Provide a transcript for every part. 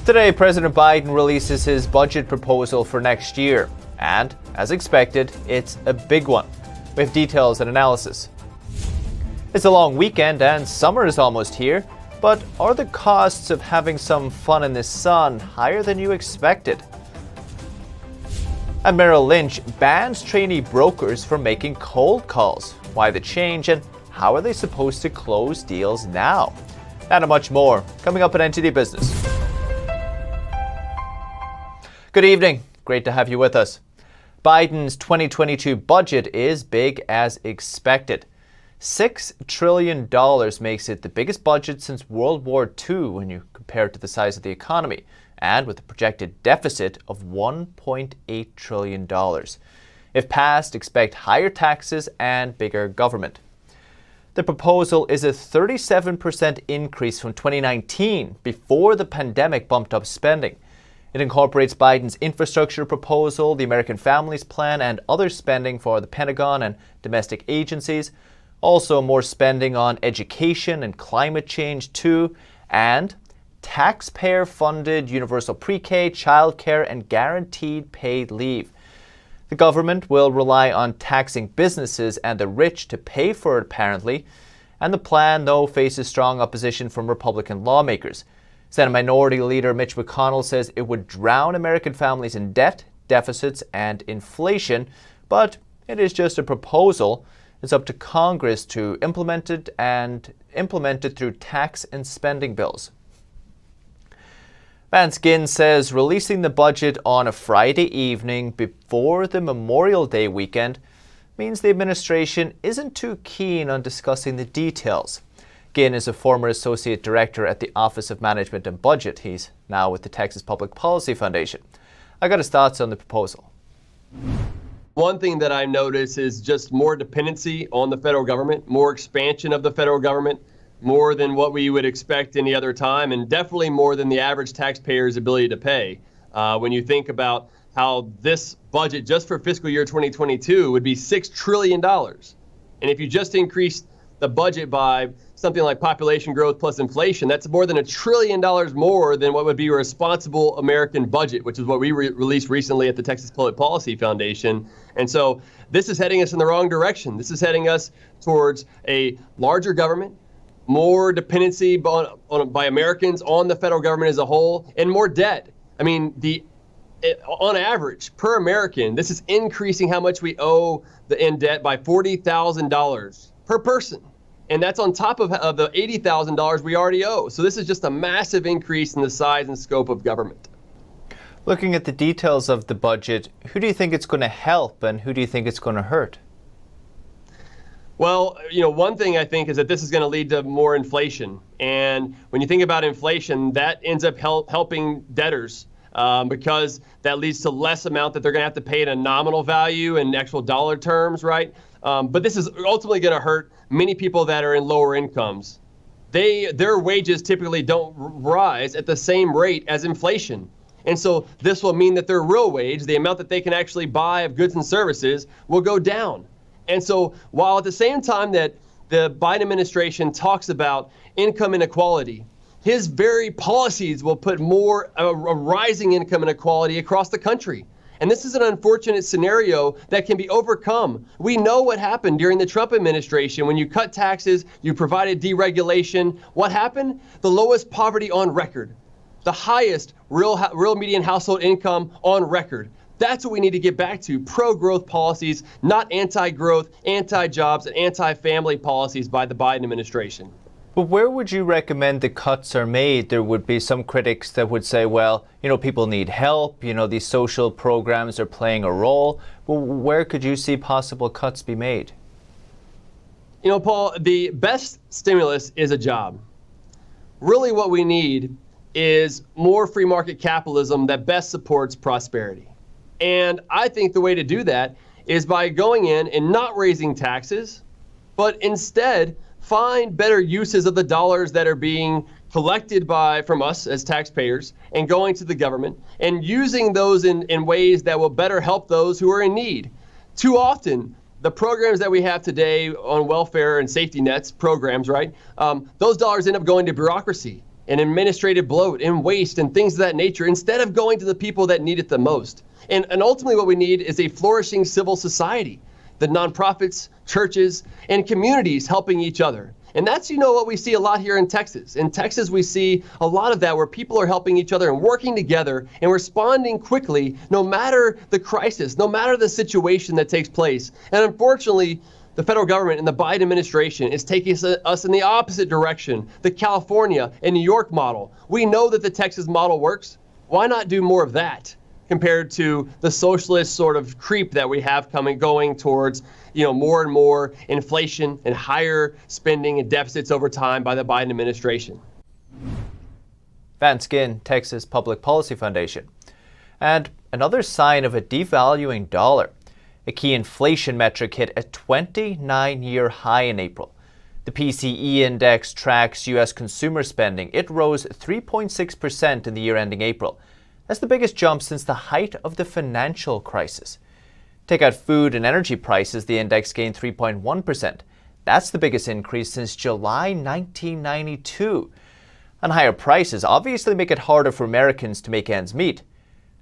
Today, President Biden releases his budget proposal for next year. And, as expected, it's a big one. We have details and analysis. It's a long weekend and summer is almost here. But are the costs of having some fun in the sun higher than you expected? And Merrill Lynch bans trainee brokers from making cold calls. Why the change and how are they supposed to close deals now? That and much more coming up at NTD Business. Good evening. Great to have you with us. Biden's 2022 budget is big as expected. $6 trillion makes it the biggest budget since World War II when you compare it to the size of the economy, and with a projected deficit of $1.8 trillion. If passed, expect higher taxes and bigger government. The proposal is a 37% increase from 2019, before the pandemic bumped up spending. It incorporates Biden's infrastructure proposal, the American Families Plan, and other spending for the Pentagon and domestic agencies. Also more spending on education and climate change too, and taxpayer-funded universal pre-K, childcare, and guaranteed paid leave. The government will rely on taxing businesses and the rich to pay for it, apparently. And the plan, though, faces strong opposition from Republican lawmakers. Senate Minority Leader Mitch McConnell says it would drown American families in debt, deficits, and inflation. But it is just a proposal. It's up to Congress to implement it and implement it through tax and spending bills. Vance Ginn says releasing the budget on a Friday evening before the Memorial Day weekend means the administration isn't too keen on discussing the details. Ginn is a former associate director at the Office of Management and Budget. He's now with the Texas Public Policy Foundation. I got his thoughts on the proposal. One thing that I notice is just more dependency on the federal government, more expansion of the federal government, more than what we would expect any other time, and definitely more than the average taxpayer's ability to pay. When you think about how this budget just for fiscal year 2022 would be $6 trillion. And if you just increased the budget by something like population growth plus inflation, that's more than $1 trillion more than what would be a responsible American budget, which is what we released recently at the Texas Public Policy Foundation. And so this is heading us in the wrong direction. This is heading us towards a larger government, more dependency by Americans on the federal government as a whole, and more debt. I mean, on average, per American, this is increasing how much we owe in debt by $40,000 per person. And that's on top of the $80,000 we already owe. So this is just a massive increase in the size and scope of government. Looking at the details of the budget, who do you think it's going to help and who do you think it's going to hurt? Well, one thing I think is that this is going to lead to more inflation. And when you think about inflation, that ends up helping debtors because that leads to less amount that they're going to have to pay in a nominal value in actual dollar terms, right? But this is ultimately going to hurt many people that are in lower incomes. Their wages typically don't rise at the same rate as inflation. And so this will mean that their real wage, the amount that they can actually buy of goods and services, will go down. And so while at the same time that the Biden administration talks about income inequality, his very policies will put more a rising income inequality across the country. And this is an unfortunate scenario that can be overcome. We know what happened during the Trump administration. When you cut taxes, you provided deregulation. What happened? The lowest poverty on record, the highest real median household income on record. That's what we need to get back to, pro-growth policies, not anti-growth, anti-jobs, and anti-family policies by the Biden administration. But where would you recommend the cuts are made? There would be some critics that would say, well, people need help, these social programs are playing a role. Well, where could you see possible cuts be made? Paul, the best stimulus is a job. Really what we need is more free market capitalism that best supports prosperity. And I think the way to do that is by going in and not raising taxes, but instead find better uses of the dollars that are being collected from us as taxpayers and going to the government and using those in ways that will better help those who are in need. Too often, the programs that we have today on welfare and safety nets programs, right? Those dollars end up going to bureaucracy. and administrative bloat and waste and things of that nature instead of going to the people that need it the most. And ultimately what we need is a flourishing civil society, the nonprofits, churches, and communities helping each other. And that's, what we see a lot here in Texas. In Texas, we see a lot of that where people are helping each other and working together and responding quickly no matter the crisis, no matter the situation that takes place. And unfortunately, the federal government and the Biden administration is taking us in the opposite direction, the California and New York model. We know that the Texas model works. Why not do more of that compared to the socialist sort of creep that we have going towards, more and more inflation and higher spending and deficits over time by the Biden administration? Van Skyn, Texas Public Policy Foundation. And another sign of a devaluing dollar. A key inflation metric hit a 29-year high in April. The PCE index tracks U.S. consumer spending. It rose 3.6% in the year ending April. That's the biggest jump since the height of the financial crisis. Take out food and energy prices, the index gained 3.1%. That's the biggest increase since July 1992. And higher prices obviously make it harder for Americans to make ends meet.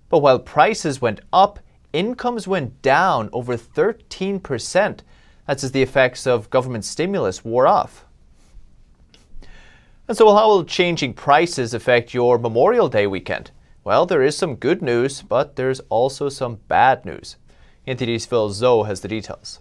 But while prices went up, incomes went down over 13%. That's as the effects of government stimulus wore off. And so how will changing prices affect your Memorial Day weekend? Well, there is some good news, but there's also some bad news. NTD's Phil Zoe has the details.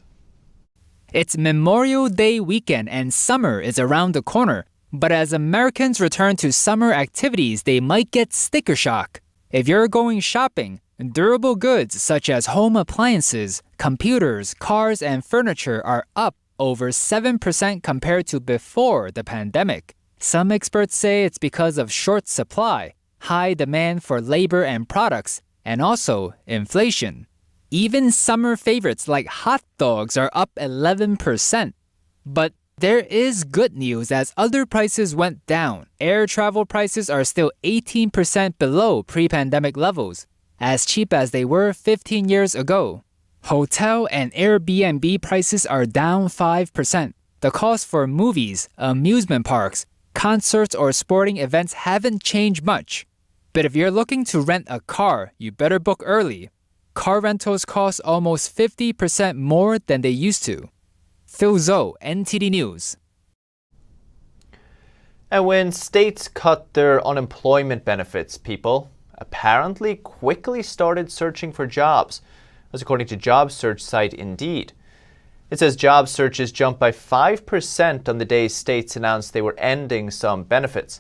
It's Memorial Day weekend and summer is around the corner. But as Americans return to summer activities, they might get sticker shock. If you're going shopping, durable goods such as home appliances, computers, cars, and furniture are up over 7% compared to before the pandemic. Some experts say it's because of short supply, high demand for labor and products, and also inflation. Even summer favorites like hot dogs are up 11%. But there is good news as other prices went down. Air travel prices are still 18% below pre-pandemic levels, as cheap as they were 15 years ago. Hotel and Airbnb prices are down 5%. The cost for movies, amusement parks, concerts, or sporting events haven't changed much. But if you're looking to rent a car, you better book early. Car rentals cost almost 50% more than they used to. Phil Zoe, NTD News. And when states cut their unemployment benefits, people apparently quickly started searching for jobs. That's according to job search site Indeed. It says job searches jumped by 5% on the day states announced they were ending some benefits.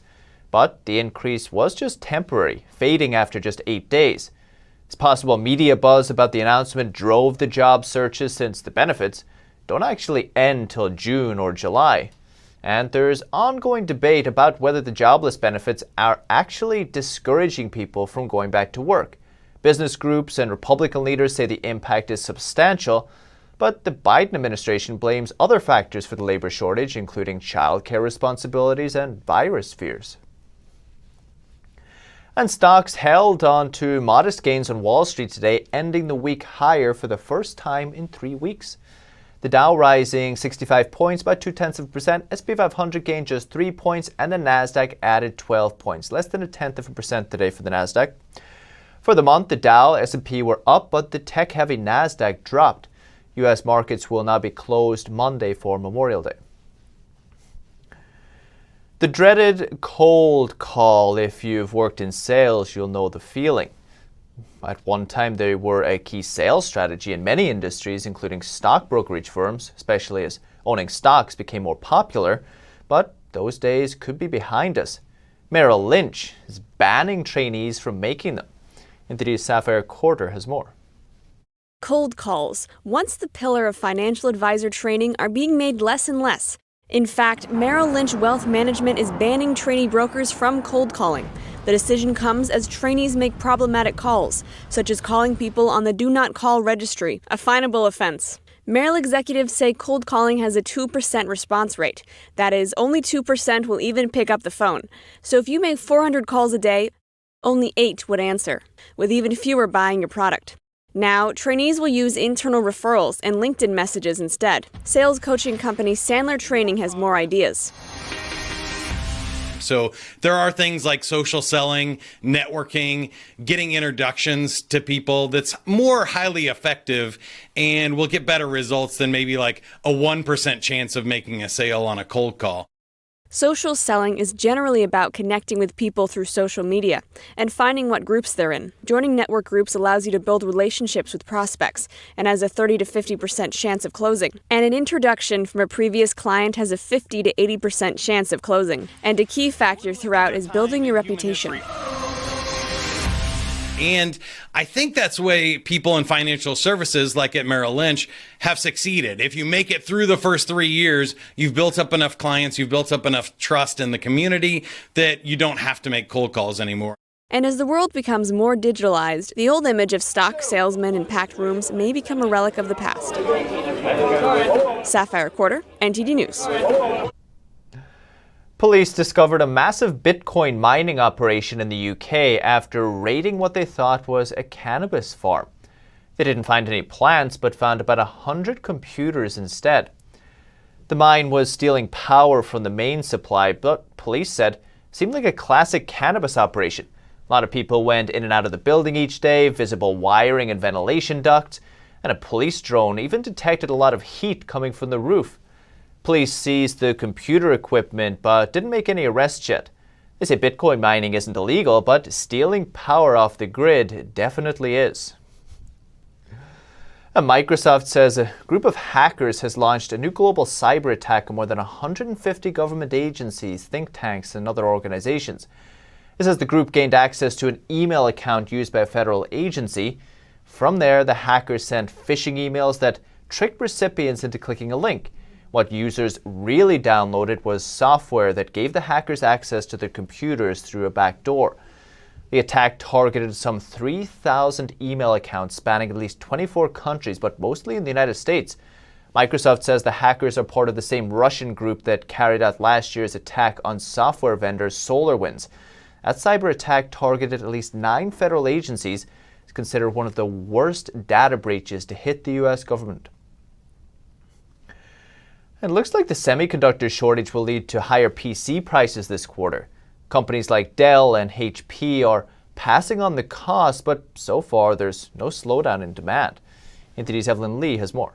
But the increase was just temporary, fading after just 8 days. It's possible media buzz about the announcement drove the job searches since the benefits don't actually end till June or July. And there's ongoing debate about whether the jobless benefits are actually discouraging people from going back to work. Business groups and Republican leaders say the impact is substantial, but the Biden administration blames other factors for the labor shortage, including childcare responsibilities and virus fears. And stocks held on to modest gains on Wall Street today, ending the week higher for the first time in 3 weeks. The Dow rising 65 points, about 0.2%. S&P 500 gained just 3 points, and the Nasdaq added 12 points, less than 0.1% today for the Nasdaq. For the month, the Dow, S&P were up, but the tech-heavy Nasdaq dropped. U.S. markets will now be closed Monday for Memorial Day. The dreaded cold call. If you've worked in sales, you'll know the feeling. At one time, they were a key sales strategy in many industries, including stock brokerage firms, especially as owning stocks became more popular. But those days could be behind us. Merrill Lynch is banning trainees from making them. NTD's Sapphire Quarter has more. Cold calls, once the pillar of financial advisor training, are being made less and less. In fact, Merrill Lynch Wealth Management is banning trainee brokers from cold calling. The decision comes as trainees make problematic calls, such as calling people on the Do Not Call registry, a finable offense. Merrill executives say cold calling has a 2% response rate. That is, only 2% will even pick up the phone. So if you make 400 calls a day, only 8 would answer, with even fewer buying your product. Now, trainees will use internal referrals and LinkedIn messages instead. Sales coaching company Sandler Training has more ideas. So there are things like social selling, networking, getting introductions to people that's more highly effective and will get better results than maybe like a 1% chance of making a sale on a cold call. Social selling is generally about connecting with people through social media and finding what groups they're in. Joining network groups allows you to build relationships with prospects and has a 30 to 50% chance of closing. And an introduction from a previous client has a 50 to 80% chance of closing. And a key factor throughout is building your reputation. And I think that's the way people in financial services, like at Merrill Lynch, have succeeded. If you make it through the first 3 years, you've built up enough clients, you've built up enough trust in the community that you don't have to make cold calls anymore. And as the world becomes more digitalized, the old image of stock salesmen in packed rooms may become a relic of the past. Sapphire Quarter, NTD News. Police discovered a massive Bitcoin mining operation in the UK after raiding what they thought was a cannabis farm. They didn't find any plants, but found about 100 computers instead. The mine was stealing power from the main supply, but police said it seemed like a classic cannabis operation. A lot of people went in and out of the building each day, visible wiring and ventilation ducts, and a police drone even detected a lot of heat coming from the roof. Police seized the computer equipment but didn't make any arrests yet. They say Bitcoin mining isn't illegal, but stealing power off the grid definitely is. And Microsoft says a group of hackers has launched a new global cyber attack on more than 150 government agencies, think tanks, and other organizations. It says the group gained access to an email account used by a federal agency. From there, the hackers sent phishing emails that tricked recipients into clicking a link. What users really downloaded was software that gave the hackers access to their computers through a back door. The attack targeted some 3,000 email accounts spanning at least 24 countries, but mostly in the United States. Microsoft says the hackers are part of the same Russian group that carried out last year's attack on software vendor SolarWinds. That cyber attack targeted at least 9 federal agencies. It's considered one of the worst data breaches to hit the U.S. government. It looks like the semiconductor shortage will lead to higher PC prices this quarter. Companies like Dell and HP are passing on the cost, but so far there's no slowdown in demand. NTD's Evelyn Lee has more.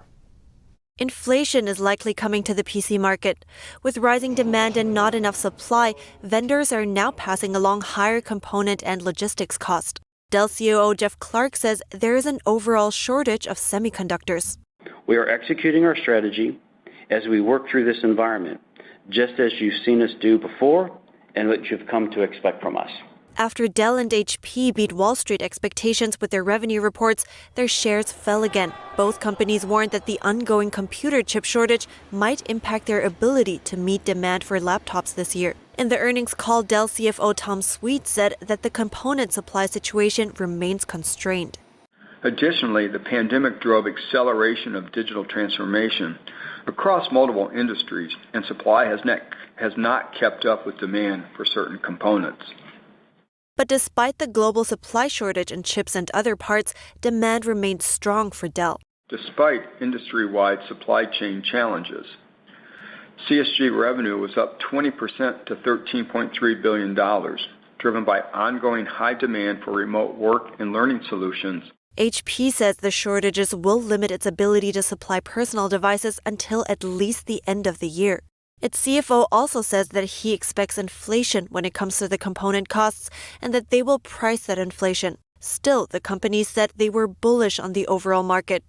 Inflation is likely coming to the PC market. With rising demand and not enough supply, vendors are now passing along higher component and logistics costs. Dell COO Jeff Clark says there is an overall shortage of semiconductors. We are executing our strategy as we work through this environment, just as you've seen us do before and what you've come to expect from us. After Dell and HP beat Wall Street expectations with their revenue reports, their shares fell again. Both companies warned that the ongoing computer chip shortage might impact their ability to meet demand for laptops this year. In the earnings call, Dell CFO Tom Sweet said that the component supply situation remains constrained. Additionally, the pandemic drove acceleration of digital transformation across multiple industries, and supply has not kept up with demand for certain components. But despite the global supply shortage in chips and other parts, demand remained strong for Dell. Despite industry-wide supply chain challenges, CSG revenue was up 20% to $13.3 billion, driven by ongoing high demand for remote work and learning solutions. HP says the shortages will limit its ability to supply personal devices until at least the end of the year. Its CFO also says that he expects inflation when it comes to the component costs and that they will price that inflation. Still, the company said they were bullish on the overall market.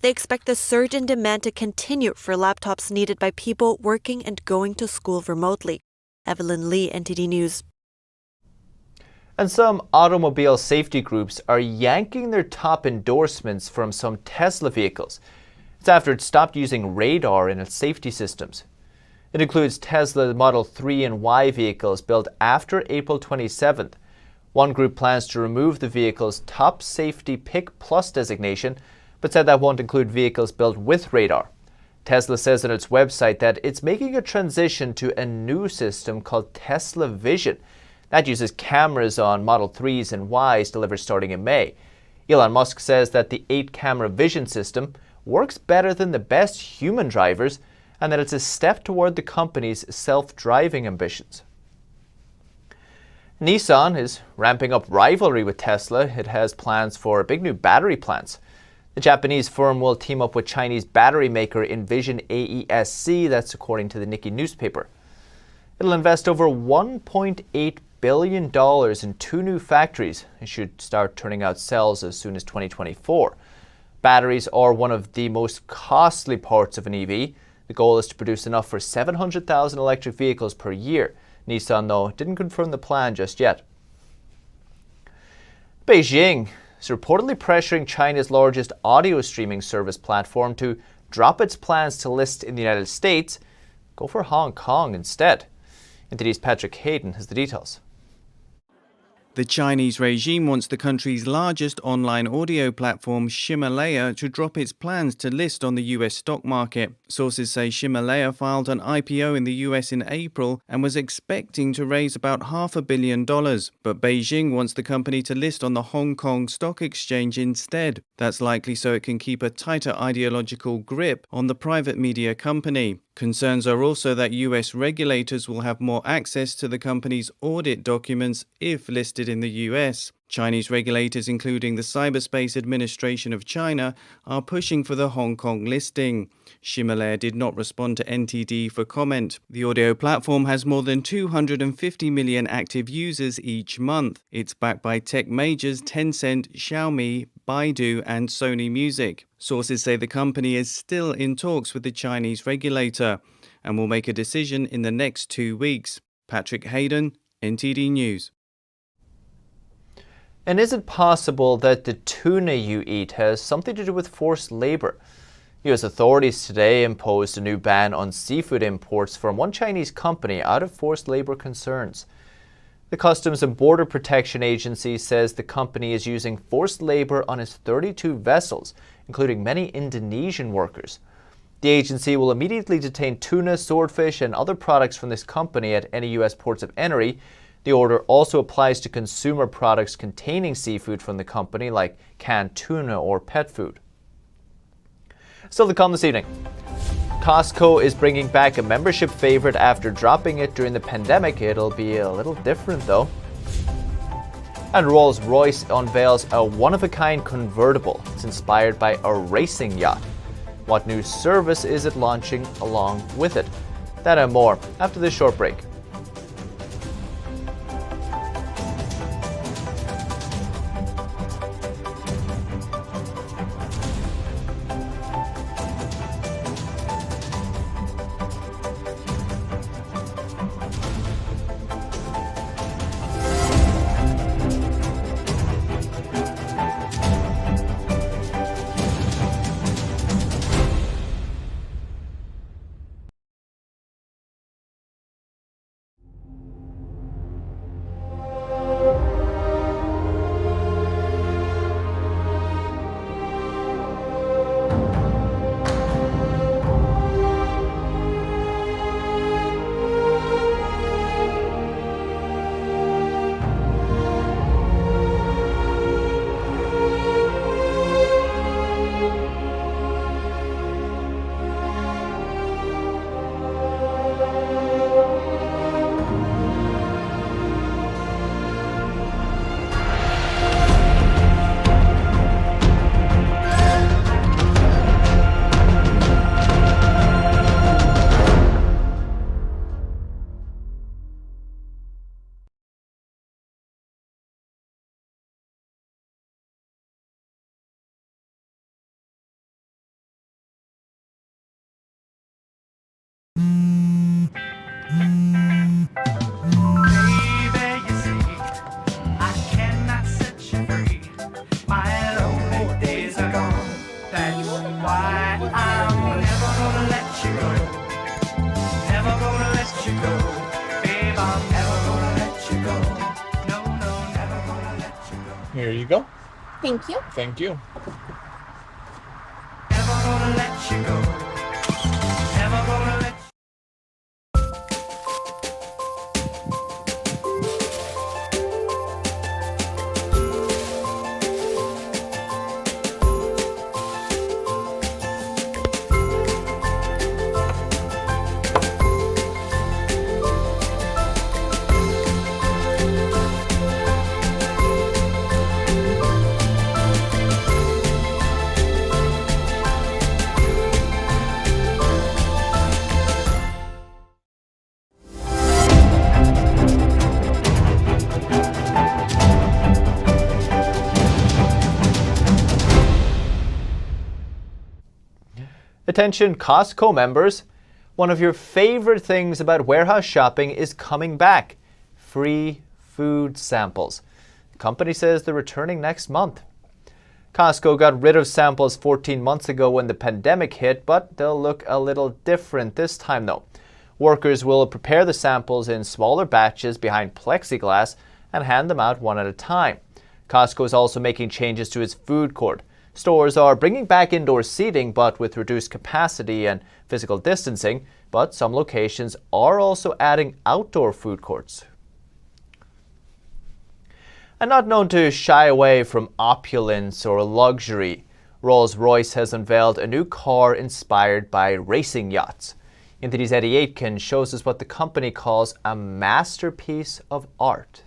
They expect the surge in demand to continue for laptops needed by people working and going to school remotely. Evelyn Lee, NTD News. And some automobile safety groups are yanking their top endorsements from some Tesla vehicles. It's after it stopped using radar in its safety systems. It includes Tesla Model 3 and Y vehicles built after April 27th. One group plans to remove the vehicle's top safety Pick Plus designation, but said that won't include vehicles built with radar. Tesla says on its website that it's making a transition to a new system called Tesla Vision. That uses cameras on Model 3s and Ys delivered starting in May. Elon Musk says that the 8-camera vision system works better than the best human drivers and that it's a step toward the company's self-driving ambitions. Nissan is ramping up rivalry with Tesla. It has plans for big new battery plants. The Japanese firm will team up with Chinese battery maker Envision AESC, that's according to the Nikkei newspaper. It'll invest over $1.8 billion in 2 new factories. It should start turning out cells as soon as 2024. Batteries are one of the most costly parts of an EV. The goal is to produce enough for 700,000 electric vehicles per year. Nissan, though, didn't confirm the plan just yet. Beijing is reportedly pressuring China's largest audio streaming service platform to drop its plans to list in the United States, go for Hong Kong instead. NTD's Patrick Hayden has the details. The Chinese regime wants the country's largest online audio platform, Ximalaya, to drop its plans to list on the US stock market. Sources say Ximalaya filed an IPO in the US in April and was expecting to raise about $500 million. But Beijing wants the company to list on the Hong Kong Stock Exchange instead. That's likely so it can keep a tighter ideological grip on the private media company. Concerns are also that US regulators will have more access to the company's audit documents if listed in the US. Chinese regulators, including the Cyberspace Administration of China, are pushing for the Hong Kong listing. Ximalaya did not respond to NTD for comment. The audio platform has more than 250 million active users each month. It's backed by tech majors Tencent, Xiaomi, Baidu and Sony Music. Sources say the company is still in talks with the Chinese regulator and will make a decision in the next 2 weeks. Patrick Hayden, NTD News. And is it possible that the tuna you eat has something to do with forced labor? U.S. authorities today imposed a new ban on seafood imports from one Chinese company out of forced labor concerns. The Customs and Border Protection Agency says the company is using forced labor on its 32 vessels, including many Indonesian workers. The agency will immediately detain tuna, swordfish, and other products from this company at any U.S. ports of entry. The order also applies to consumer products containing seafood from the company, like canned tuna or pet food. Still to come this evening. Costco is bringing back a membership favorite after dropping it during the pandemic. It'll be a little different though. And Rolls-Royce unveils a one-of-a-kind convertible. It's inspired by a racing yacht. What new service is it launching along with it? That and more after this short break. Here you go. Thank you. Thank you. Never gonna let you go. Never gonna let you Attention Costco members, one of your favorite things about warehouse shopping is coming back: free food samples. The company says they're returning next month. Costco got rid of samples 14 months ago when the pandemic hit, but they'll look a little different this time though. Workers will prepare the samples in smaller batches behind plexiglass and hand them out one at a time. Costco is also making changes to its food court. Stores are bringing back indoor seating, but with reduced capacity and physical distancing, but some locations are also adding outdoor food courts. And not known to shy away from opulence or luxury, Rolls-Royce has unveiled a new car inspired by racing yachts. NTD's Eddie Aitken shows us what the company calls a masterpiece of art.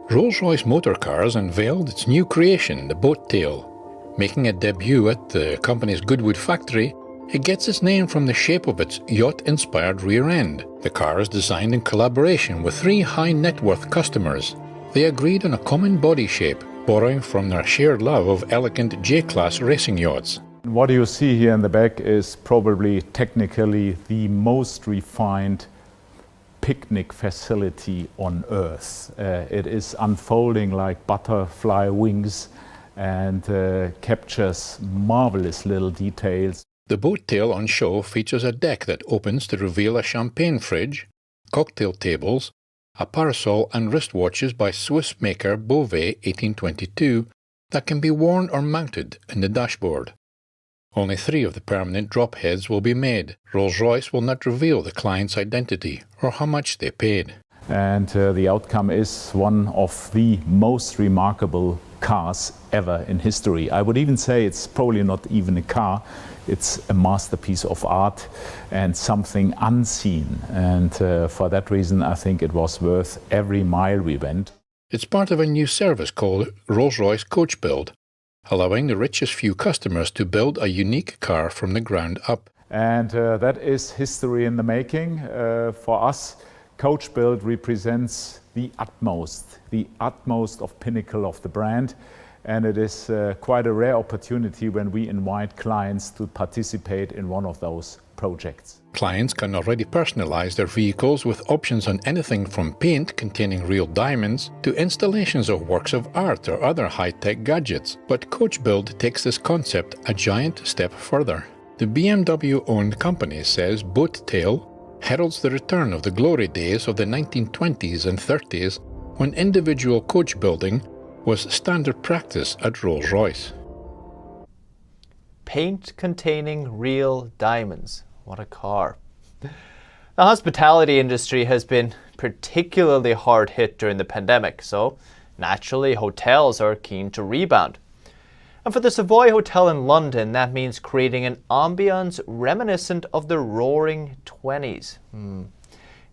Rolls-Royce Motor Cars unveiled its new creation, the Boat Tail. Making a debut at the company's Goodwood factory, it gets its name from the shape of its yacht-inspired rear end. The car is designed in collaboration with 3 high-net-worth customers. They agreed on a common body shape, borrowing from their shared love of elegant J-class racing yachts. What you see here in the back is probably technically the most refined picnic facility on Earth. It is unfolding like butterfly wings and captures marvelous little details. The Boat Tail on show features a deck that opens to reveal a champagne fridge, cocktail tables, a parasol and wristwatches by Swiss maker Beauvais 1822 that can be worn or mounted in the dashboard. Only 3 of the permanent drop heads will be made. Rolls-Royce will not reveal the client's identity or how much they paid. And the outcome is one of the most remarkable cars ever in history. I would even say it's probably not even a car, it's a masterpiece of art and something unseen. And for that reason, I think it was worth every mile we went. It's part of a new service called Rolls-Royce Coach Build, allowing the richest few customers to build a unique car from the ground up. And that is history in the making. For us, Coach Build represents the utmost of pinnacle of the brand. And it is quite a rare opportunity when we invite clients to participate in one of those projects. Clients can already personalize their vehicles with options on anything from paint containing real diamonds to installations of works of art or other high-tech gadgets. But Coach Build takes this concept a giant step further. The BMW-owned company says Boat Tail heralds the return of the glory days of the 1920s and 30s when individual coach building was standard practice at Rolls-Royce. Paint containing real diamonds. What a car. The hospitality industry has been particularly hard hit during the pandemic, so naturally hotels are keen to rebound. And for the Savoy Hotel in London, that means creating an ambience reminiscent of the roaring 20s.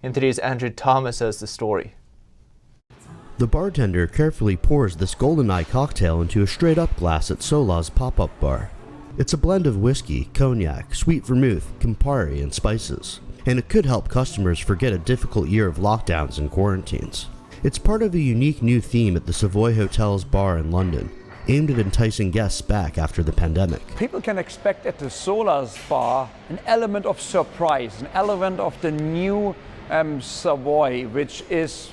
NTD's Andrew Thomas has the story. The bartender carefully pours this GoldenEye cocktail into a straight-up glass at Sola's pop-up bar. It's a blend of whiskey, cognac, sweet vermouth, Campari, and spices, and it could help customers forget a difficult year of lockdowns and quarantines. It's part of a unique new theme at the Savoy Hotel's bar in London, aimed at enticing guests back after the pandemic. People can expect at the Sola's bar an element of surprise, an element of the new Savoy, which is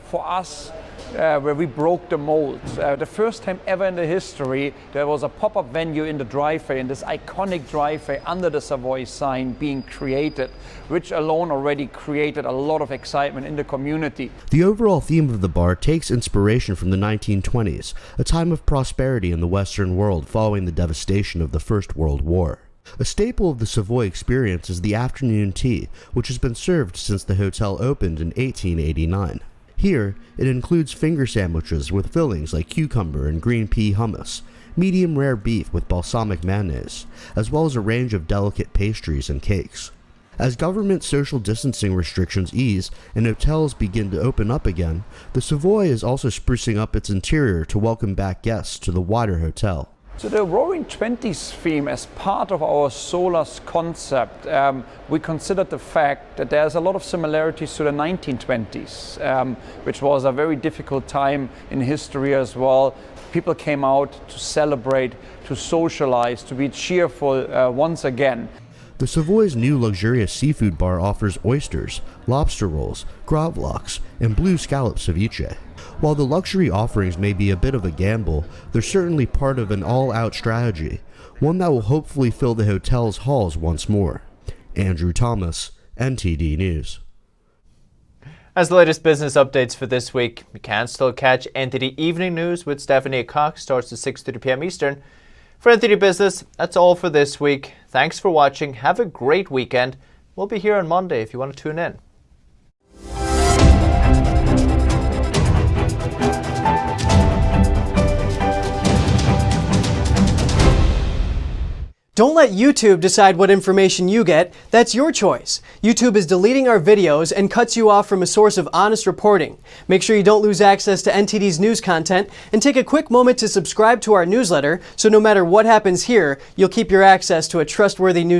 for us where we broke the mold. The first time ever in the history there was a pop-up venue in the driveway, and this iconic driveway under the Savoy sign being created, which alone already created a lot of excitement in the community. The overall theme of the bar takes inspiration from the 1920s, a time of prosperity in the Western world following the devastation of the First World War. A staple of the Savoy experience is the afternoon tea, which has been served since the hotel opened in 1889. Here, it includes finger sandwiches with fillings like cucumber and green pea hummus, medium rare beef with balsamic mayonnaise, as well as a range of delicate pastries and cakes. As government social distancing restrictions ease and hotels begin to open up again, the Savoy is also sprucing up its interior to welcome back guests to the wider hotel. So the Roaring Twenties theme, as part of our Solar's concept, we considered the fact that there's a lot of similarities to the 1920s, which was a very difficult time in history as well. People came out to celebrate, to socialize, to be cheerful once again. The Savoy's new luxurious seafood bar offers oysters, lobster rolls, gravlax, and blue scallop ceviche. While the luxury offerings may be a bit of a gamble, they're certainly part of an all-out strategy, one that will hopefully fill the hotel's halls once more. Andrew Thomas, NTD News. As the latest business updates for this week, you can still catch NTD Evening News with Stephanie Cox, starts at 6:30 p.m. Eastern. For NTD Business, that's all for this week. Thanks for watching. Have a great weekend. We'll be here on Monday if you want to tune in. Don't let YouTube decide what information you get. That's your choice. YouTube is deleting our videos and cuts you off from a source of honest reporting. Make sure you don't lose access to NTD's news content, and take a quick moment to subscribe to our newsletter so no matter what happens here, you'll keep your access to a trustworthy news